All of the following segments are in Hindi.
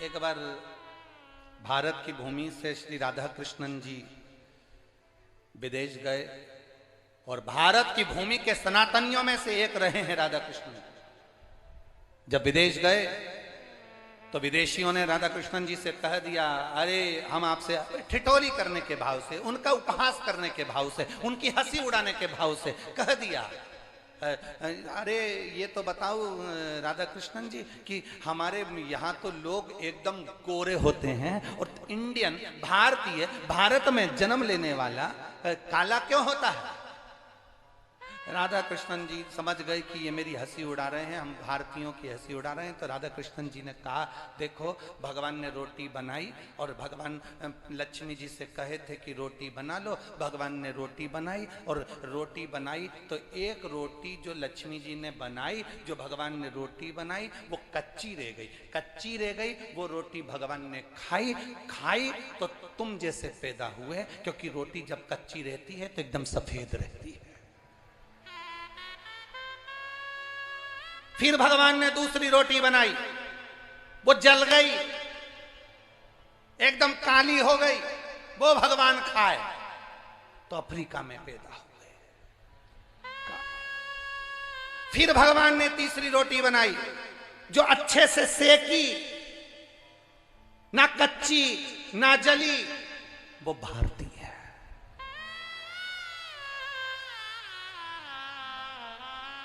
एक बार भारत की भूमि से श्री राधा कृष्णन जी विदेश गए और भारत की भूमि के सनातनियों में से एक रहे हैं राधा कृष्णन। जब विदेश गए तो विदेशियों ने राधा कृष्णन जी से कह दिया, अरे हम आपसे ठिठोली करने के भाव से, उनका उपहास करने के भाव से, उनकी हंसी उड़ाने के भाव से कह दिया, अरे ये तो बताओ राधा कृष्णन जी कि हमारे यहाँ तो लोग एकदम गोरे होते हैं और इंडियन भारतीय भारत में जन्म लेने वाला काला क्यों होता है। राधा कृष्णन जी समझ गए कि ये मेरी हंसी उड़ा रहे हैं, हम भारतीयों की हंसी उड़ा रहे हैं। तो राधा कृष्णन जी ने कहा, देखो भगवान ने रोटी बनाई और भगवान लक्ष्मी जी से कहे थे कि रोटी बना लो, भगवान ने रोटी बनाई और रोटी बनाई तो एक रोटी जो लक्ष्मी जी ने बनाई, जो भगवान ने रोटी बनाई वो कच्ची रह गई, कच्ची रह गई। वो रोटी भगवान ने खाई तो तुम जैसे पैदा हुए, क्योंकि रोटी जब कच्ची रहती है तो एकदम सफेद रहती है। फिर भगवान ने दूसरी रोटी बनाई, वो जल गई, एकदम काली हो गई, वो भगवान खाए तो अफ्रीका में पैदा हो गए। फिर भगवान ने तीसरी रोटी बनाई जो अच्छे से सेकी, ना कच्ची ना जली, वो भारतीय है।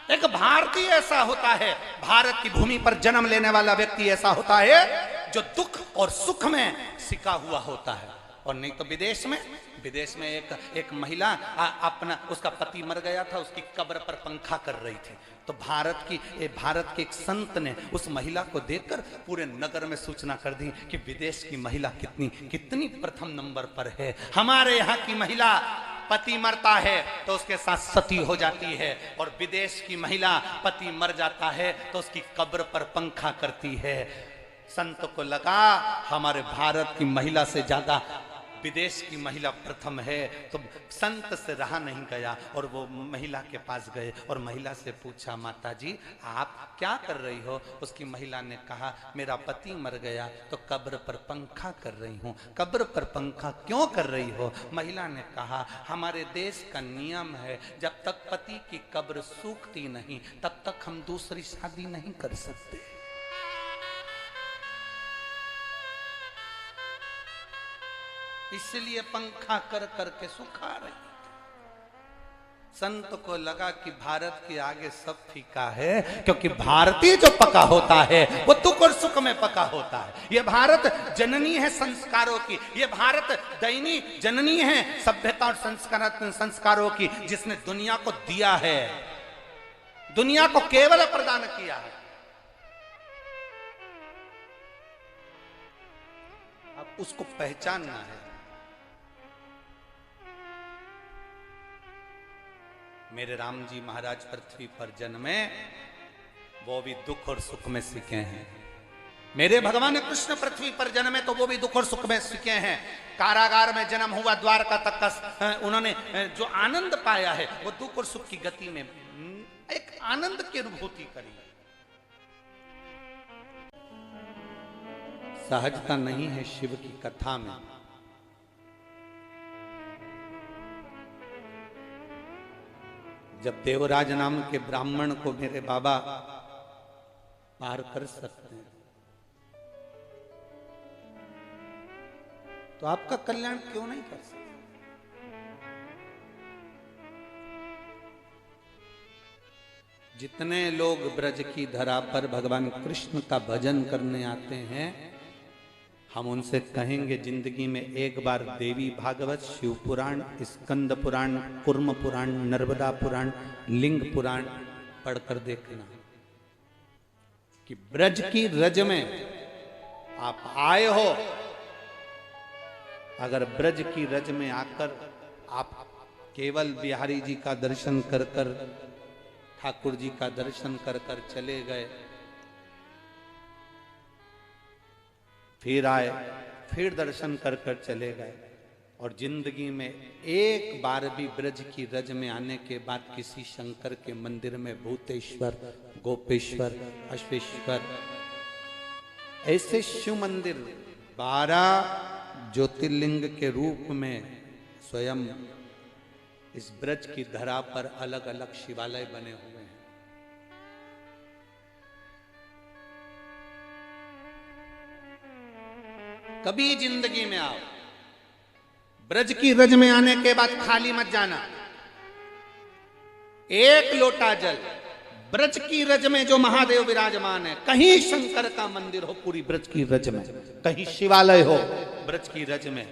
एक भारतीय ऐसा होता है, भारत की भूमि पर जन्म लेने वाला व्यक्ति ऐसा होता है जो दुख और सुख में सिका हुआ होता है। और नहीं तो विदेश में एक महिला अपना, उसका पति मर गया था, उसकी कब्र पर पंखा कर रही थी। तो भारत के एक संत ने उस महिला को देखकर पूरे नगर में सूचना कर दी कि विदेश की महिला कितनी प्रथम नंबर पर है। हमारे यहाँ की महिला पति मरता है तो उसके साथ सती हो जाती है, और विदेश की महिला पति मर जाता है तो उसकी कब्र पर पंखा करती है। संत को लगा हमारे भारत की महिला से ज्यादा विदेश की महिला प्रथम है, तो संत से रहा नहीं गया और वो महिला के पास गए और महिला से पूछा, माता जी आप क्या कर रही हो। उसकी महिला ने कहा, मेरा पति मर गया तो कब्र पर पंखा कर रही हूँ। कब्र पर पंखा क्यों कर रही हो। महिला ने कहा, हमारे देश का नियम है जब तक पति की कब्र सूखती नहीं तब तक हम दूसरी शादी नहीं कर सकते। इसलिए पंखा कर करके सुखा रही। संत को लगा कि भारत के आगे सब फीका है, क्योंकि भारतीय जो पका होता है वो दुख और सुख में पका होता है। ये भारत जननी है संस्कारों की, ये भारत दैनी जननी है सभ्यता और संस्कारों की, जिसने दुनिया को दिया है, दुनिया को केवल प्रदान किया है। अब उसको पहचानना है। मेरे राम जी महाराज पृथ्वी पर जन्मे, वो भी दुख और सुख में सीखे हैं। मेरे भगवान कृष्ण पृथ्वी पर जन्मे तो वो भी दुख और सुख में सीखे हैं। कारागार में जन्म हुआ, द्वारका तक का उन्होंने जो आनंद पाया है वो दुख और सुख की गति में एक आनंद की अनुभूति करी। सहजता नहीं है शिव की कथा में। जब देवराज नाम के ब्राह्मण को मेरे बाबा पार कर सकते हैं तो आपका कल्याण क्यों नहीं कर सकते। जितने लोग ब्रज की धरा पर भगवान कृष्ण का भजन करने आते हैं, हम उनसे कहेंगे जिंदगी में एक बार देवी भागवत, शिव पुराण, स्कंद पुराण, कुर्म पुराण, नर्मदा पुराण, लिंग पुराण पढ़कर देखना कि ब्रज की रज में आप आए हो। अगर ब्रज की रज में आकर आप केवल बिहारी जी का दर्शन कर कर, ठाकुर जी का दर्शन कर कर चले गए, फिर आए, फिर दर्शन कर कर चले गए, और जिंदगी में एक बार भी ब्रज की रज में आने के बाद किसी शंकर के मंदिर में भूतेश्वर, गोपेश्वर, अश्वेश्वर ऐसे शिव मंदिर 12 ज्योतिर्लिंग के रूप में स्वयं इस ब्रज की धरा पर अलग अलग शिवालय बने हुए हैं। कभी जिंदगी में आओ, ब्रज की रज में आने के बाद खाली मत जाना। एक लोटा जल, ब्रज की रज में जो महादेव विराजमान है, कहीं शंकर का मंदिर हो पूरी ब्रज की रज में, कहीं शिवालय हो ब्रज की रज में,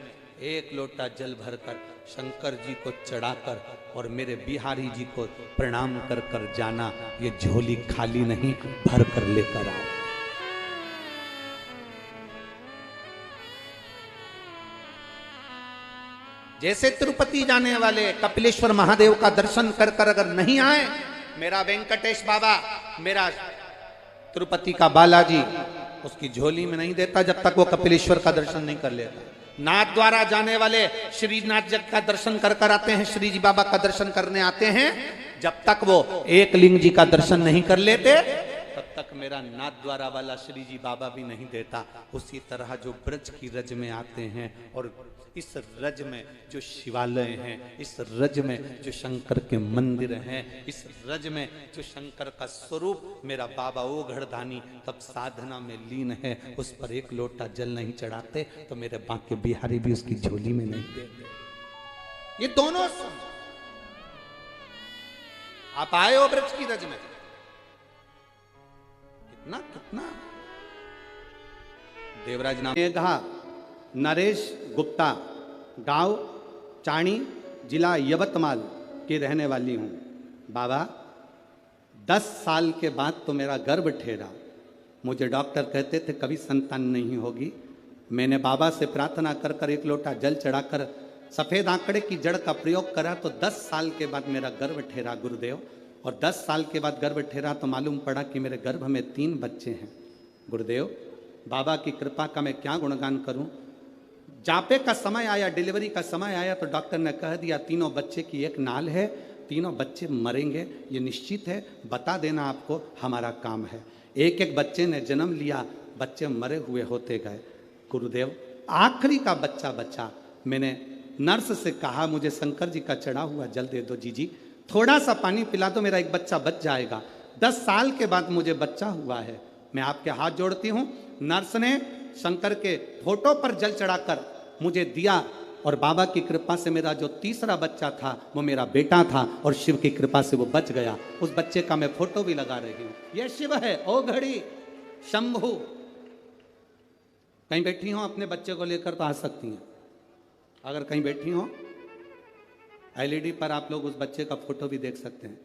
एक लोटा जल भरकर शंकर जी को चढ़ाकर और मेरे बिहारी जी को प्रणाम कर कर जाना। ये झोली खाली नहीं, भर कर लेकर आओ। जैसे तिरुपति जाने वाले कपिलेश्वर महादेव का दर्शन कर कर अगर नहीं आए, मेरा वेंकटेश बाबा, मेरा तिरुपति का बालाजी उसकी झोली में नहीं देता जब तक वो कपिलेश्वर का दर्शन नहीं कर लेता। नाथ द्वारा जाने वाले श्रीनाथ जी का दर्शन कर कर आते हैं, श्री जी बाबा का दर्शन करने आते हैं, जब तक वो एक लिंग जी का दर्शन नहीं कर लेते तब तक मेरा नाथ द्वारा वाला श्री जी बाबा भी नहीं देता। उसी तरह जो ब्रज की रज में आते हैं और इस रज में जो शिवालय हैं, इस रज में जो शंकर के मंदिर हैं, इस रज में जो शंकर का स्वरूप मेरा बाबा ओघड़दानी तब साधना में लीन है, उस पर एक लोटा जल नहीं चढ़ाते तो मेरे बांके बिहारी भी उसकी झोली में नहीं देते। ये दोनों आप आए हो ब्रज की रज में, कितना कितना देवराज नाम कहा। नरेश गुप्ता, गांव चाणी, जिला यवतमाल की रहने वाली हूँ। बाबा 10 साल के बाद तो मेरा गर्भ ठहरा। मुझे डॉक्टर कहते थे कभी संतान नहीं होगी। मैंने बाबा से प्रार्थना कर कर एक लोटा जल चढ़ाकर सफ़ेद आंकड़े की जड़ का प्रयोग करा तो 10 साल के बाद मेरा गर्भ ठहरा गुरुदेव। और 10 साल के बाद गर्भ ठहरा तो मालूम पड़ा कि मेरे गर्भ में 3 बच्चे हैं। गुरुदेव बाबा की कृपा का मैं क्या गुणगान करूं। जापे का समय आया, डिलीवरी का समय आया तो डॉक्टर ने कह दिया 3 बच्चे की एक नाल है, 3 बच्चे मरेंगे, ये निश्चित है, बता देना आपको हमारा काम है। एक एक बच्चे ने जन्म लिया, बच्चे मरे हुए होते गए। गुरुदेव आखिरी का बच्चा बचा। मैंने नर्स से कहा मुझे शंकर जी का चढ़ा हुआ जल दे दो जी, थोड़ा सा पानी पिला दो, मेरा एक बच्चा बच जाएगा। 10 साल के बाद मुझे बच्चा हुआ है। मैं आपके हाथ जोड़ती हूँ। नर्स ने शंकर के फोटो पर जल चढ़ाकर मुझे दिया और बाबा की कृपा से मेरा जो तीसरा बच्चा था वो मेरा बेटा था और शिव की कृपा से वो बच गया। उस बच्चे का मैं फोटो भी लगा रही हूँ। ये शिव है, ओ घड़ी शंभु। कहीं बैठी हो अपने बच्चे को लेकर तो आ सकती हैं। अगर कहीं बैठी हो एलईडी पर आप लोग उस बच्चे का फोटो भी देख सकते हैं।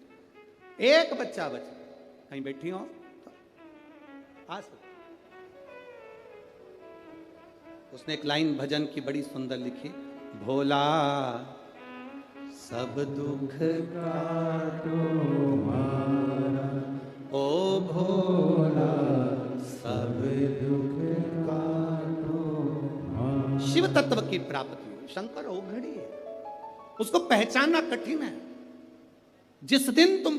एक बच्चा बचा, कहीं बैठी हो तो आ सकते। उसने एक लाइन भजन की बड़ी सुंदर लिखी, भोला सब दुख काटो हमारा, ओ भोला सब दुख काटो हमारा। शिव तत्व की प्राप्ति हुई। शंकर ओघड़ी है, उसको पहचानना कठिन है। जिस दिन तुम